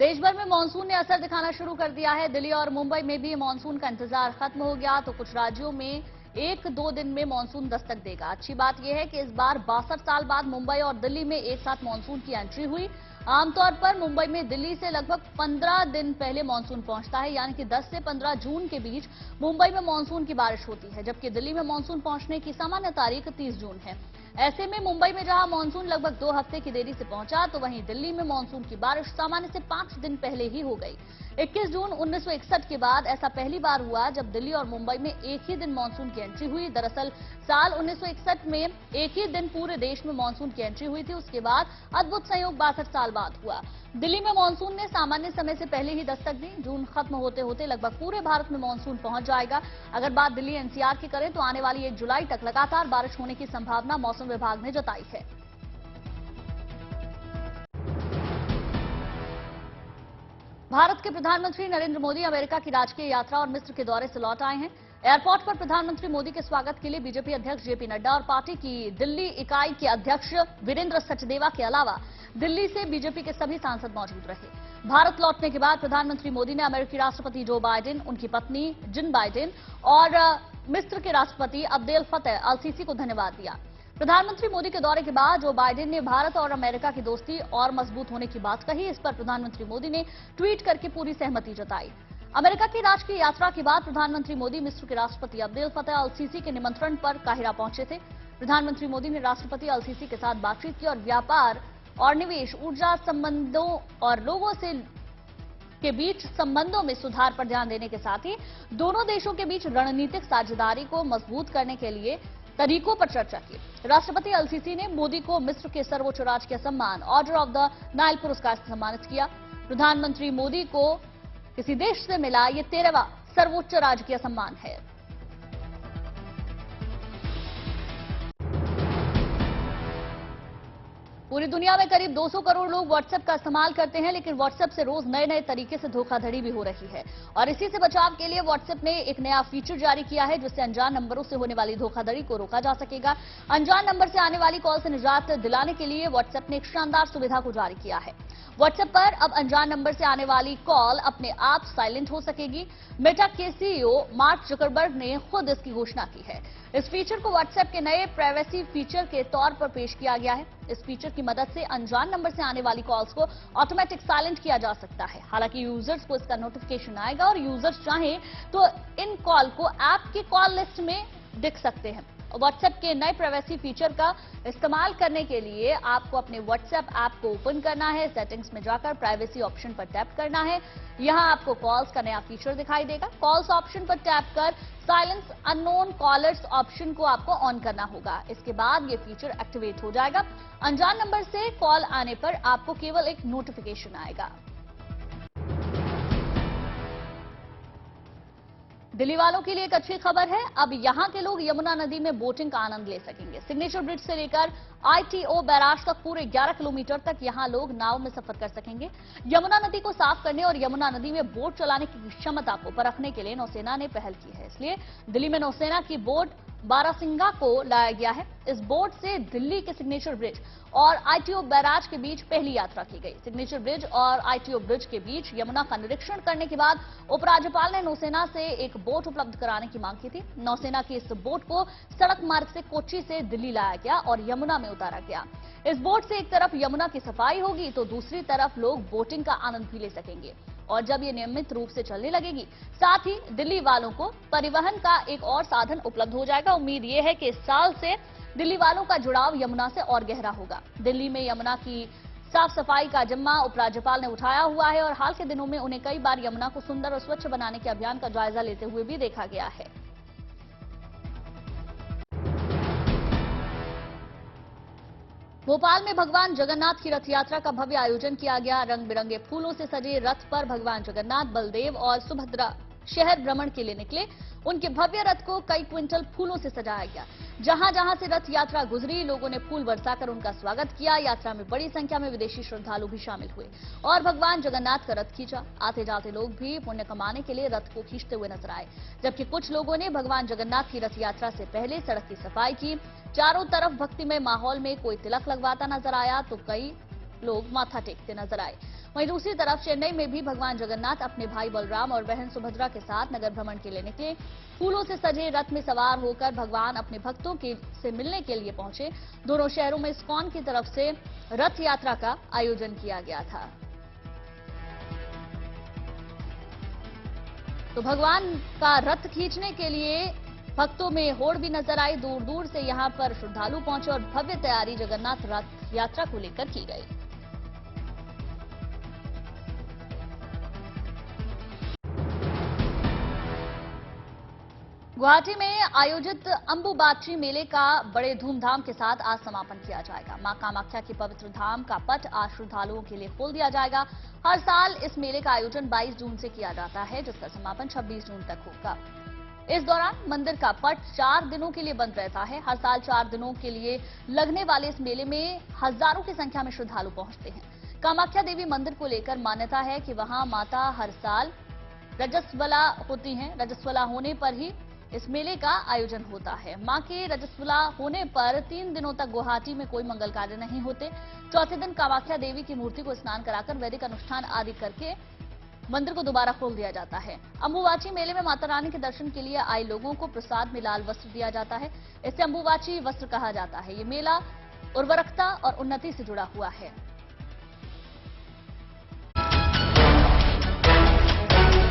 देश भर में मानसून ने असर दिखाना शुरू कर दिया है। दिल्ली और मुंबई में भी मानसून का इंतजार खत्म हो गया तो कुछ राज्यों में 1-2 दिन में मानसून दस्तक देगा। अच्छी बात यह है कि इस बार 62 साल बाद मुंबई और दिल्ली में एक साथ मानसून की एंट्री हुई। आमतौर पर मुंबई में दिल्ली से लगभग 15 दिन पहले मानसून पहुंचता है, यानी कि 10 से 15 जून के बीच मुंबई में मानसून की बारिश होती है, जबकि दिल्ली में मानसून पहुंचने की सामान्य तारीख 30 जून है। ऐसे में मुंबई में जहां मानसून लगभग 2 हफ्ते की देरी से पहुंचा, तो वहीं दिल्ली में मानसून की बारिश सामान्य से 5 दिन पहले ही हो गई। 21 जून 1961 के बाद ऐसा पहली बार हुआ जब दिल्ली और मुंबई में एक ही दिन मानसून की एंट्री हुई। दरअसल साल 1961 में एक ही दिन पूरे देश में मानसून की एंट्री हुई थी। उसके बाद अद्भुत संयोग 62 साल बाद हुआ। दिल्ली में मानसून ने सामान्य समय से पहले ही दस्तक दी। जून खत्म होते होते लगभग पूरे भारत में मानसून पहुंच जाएगा। अगर बात दिल्ली एनसीआर की करें तो आने वाली 1 जुलाई तक लगातार बारिश होने की संभावना मौसम विभाग ने जताई है। भारत के प्रधानमंत्री नरेंद्र मोदी अमेरिका की राजकीय यात्रा और मिस्र के दौरे से लौट आए हैं। एयरपोर्ट पर प्रधानमंत्री मोदी के स्वागत के लिए बीजेपी अध्यक्ष जेपी नड्डा और पार्टी की दिल्ली इकाई के अध्यक्ष वीरेंद्र सचदेवा के अलावा दिल्ली से बीजेपी के सभी सांसद मौजूद रहे। भारत लौटने के बाद प्रधानमंत्री मोदी ने अमेरिकी राष्ट्रपति जो बाइडेन, उनकी पत्नी जिल बाइडेन और मिस्र के राष्ट्रपति अब्देल फतेह अल सीसी को धन्यवाद दिया। प्रधानमंत्री मोदी के दौरे के बाद जो बाइडेन ने भारत और अमेरिका की दोस्ती और मजबूत होने की बात कही। इस पर प्रधानमंत्री मोदी ने ट्वीट करके पूरी सहमति जताई। अमेरिका की राजकीय यात्रा के बाद प्रधानमंत्री मोदी मिस्र के राष्ट्रपति अब्देल फतेह अल सीसी के निमंत्रण पर काहिरा पहुंचे थे। प्रधानमंत्री मोदी ने राष्ट्रपति अल सीसी के साथ बातचीत की और व्यापार और निवेश, ऊर्जा संबंधों और लोगों से के बीच संबंधों में सुधार पर ध्यान देने के साथ ही दोनों देशों के बीच रणनीतिक साझेदारी को मजबूत करने के लिए तरीकों पर चर्चा की। राष्ट्रपति अल सीसी ने मोदी को मिस्र के सर्वोच्च राजकीय सम्मान ऑर्डर ऑफ द नाइल पुरस्कार से सम्मानित किया। प्रधानमंत्री मोदी को किसी देश से मिला ये 13वां सर्वोच्च राजकीय सम्मान है। पूरी दुनिया में करीब 200 करोड़ लोग व्हाट्सएप का इस्तेमाल करते हैं, लेकिन व्हाट्सएप से रोज नए नए तरीके से धोखाधड़ी भी हो रही है और इसी से बचाव के लिए व्हाट्सएप ने एक नया फीचर जारी किया है, जिससे अनजान नंबरों से होने वाली धोखाधड़ी को रोका जा सकेगा। अनजान नंबर से आने वाली कॉल से निजात दिलाने के लिए व्हाट्सएप ने एक शानदार सुविधा को जारी किया है। व्हाट्सएप पर अब अनजान नंबर से आने वाली कॉल अपने आप साइलेंट हो सकेगी। मेटा के सीईओ मार्क जुकरबर्ग ने खुद इसकी घोषणा की है। इस फीचर को व्हाट्सएप के नए प्राइवेसी फीचर के तौर पर पेश किया गया है। इस फीचर की मदद से अनजान नंबर से आने वाली कॉल्स को ऑटोमेटिक साइलेंट किया जा सकता है। हालांकि यूजर्स को इसका नोटिफिकेशन आएगा और यूजर्स चाहें तो इन कॉल को ऐप की कॉल लिस्ट में दिख सकते हैं। व्हाट्सएप के नए प्राइवेसी फीचर का इस्तेमाल करने के लिए आपको अपने व्हाट्सएप ऐप को ओपन करना है। सेटिंग्स में जाकर प्राइवेसी ऑप्शन पर टैप करना है। यहां आपको कॉल्स का नया फीचर दिखाई देगा। कॉल्स ऑप्शन पर टैप कर साइलेंस अननोन कॉलर्स ऑप्शन को आपको ऑन करना होगा। इसके बाद ये फीचर एक्टिवेट हो जाएगा। अनजान नंबर से कॉल आने पर आपको केवल एक नोटिफिकेशन आएगा। दिल्ली वालों के लिए एक अच्छी खबर है। अब यहां के लोग यमुना नदी में बोटिंग का आनंद ले सकेंगे। सिग्नेचर ब्रिज से लेकर आईटीओ बैराज तक पूरे 11 किलोमीटर तक यहां लोग नाव में सफर कर सकेंगे। यमुना नदी को साफ करने और यमुना नदी में बोट चलाने की क्षमता को परखने के लिए नौसेना ने पहल की है। इसलिए दिल्ली में नौसेना की बोट बारासिंगा को लाया गया है। इस बोट से दिल्ली के सिग्नेचर ब्रिज और आईटीओ बैराज के बीच पहली यात्रा की गई। सिग्नेचर ब्रिज और आईटीओ ब्रिज के बीच यमुना का निरीक्षण करने के बाद उपराज्यपाल ने नौसेना से एक बोट उपलब्ध कराने की मांग की थी। नौसेना की इस बोट को सड़क मार्ग से कोच्चि से दिल्ली लाया गया और यमुना में उतारा गया। इस बोट से एक तरफ यमुना की सफाई होगी तो दूसरी तरफ लोग बोटिंग का आनंद भी ले सकेंगे और जब ये नियमित रूप से चलने लगेगी, साथ ही दिल्ली वालों को परिवहन का एक और साधन उपलब्ध हो जाएगा। उम्मीद ये है कि इस साल से दिल्ली वालों का जुड़ाव यमुना से और गहरा होगा। दिल्ली में यमुना की साफ सफाई का जिम्मा उपराज्यपाल ने उठाया हुआ है और हाल के दिनों में उन्हें कई बार यमुना को सुंदर और स्वच्छ बनाने के अभियान का जायजा लेते हुए भी देखा गया है। भोपाल में भगवान जगन्नाथ की रथ यात्रा का भव्य आयोजन किया गया। रंग बिरंगे फूलों से सजे रथ पर भगवान जगन्नाथ, बलदेव और सुभद्रा शहर भ्रमण के लिए निकले। उनके भव्य रथ को कई क्विंटल फूलों से सजाया गया। जहां जहां से रथ यात्रा गुजरी, लोगों ने फूल बरसाकर उनका स्वागत किया। यात्रा में बड़ी संख्या में विदेशी श्रद्धालु भी शामिल हुए और भगवान जगन्नाथ का रथ खींचा। आते जाते लोग भी पुण्य कमाने के लिए रथ को खींचते हुए नजर आए, जबकि कुछ लोगों ने भगवान जगन्नाथ की रथ यात्रा से पहले सड़क की सफाई की। चारों तरफ भक्तिमय माहौल में कोई तिलक लगवाता नजर आया तो कई लोग माथा टेकते नजर आए। वहीं दूसरी तरफ चेन्नई में भी भगवान जगन्नाथ अपने भाई बलराम और बहन सुभद्रा के साथ नगर भ्रमण के लिए निकले। फूलों से सजे रथ में सवार होकर भगवान अपने भक्तों से मिलने के लिए पहुंचे। दोनों शहरों में इस्कॉन की तरफ से रथ यात्रा का आयोजन किया गया था। तो भगवान का रथ खींचने के लिए भक्तों में होड़ भी नजर आई। दूर दूर से यहां पर श्रद्धालु पहुंचे और भव्य तैयारी जगन्नाथ रथ यात्रा को लेकर की गई। गुवाहाटी में आयोजित अंबुबाची मेले का बड़े धूमधाम के साथ आज समापन किया जाएगा। मां कामाख्या की पवित्र धाम का पट आज श्रद्धालुओं के लिए खोल दिया जाएगा। हर साल इस मेले का आयोजन 22 जून से किया जाता है, जिसका समापन 26 जून तक होगा। इस दौरान मंदिर का पट 4 दिनों के लिए बंद रहता है। हर साल 4 दिनों के लिए लगने वाले इस मेले में हजारों की संख्या में श्रद्धालु पहुंचते हैं। कामाख्या देवी मंदिर को लेकर मान्यता है कि वहां माता हर साल रजस्वला होती हैं। रजस्वला होने पर ही इस मेले का आयोजन होता है। मां के रजस्वला होने पर 3 दिनों तक गुवाहाटी में कोई मंगल कार्य नहीं होते। चौथे दिन कामाख्या देवी की मूर्ति को स्नान कराकर वैदिक अनुष्ठान आदि करके मंदिर को दोबारा खोल दिया जाता है। अंबुबाची मेले में माता रानी के दर्शन के लिए आए लोगों को प्रसाद में लाल वस्त्र दिया जाता है। इसे अंबुबाची वस्त्र कहा जाता है। ये मेला उर्वरकता और उन्नति से जुड़ा हुआ है।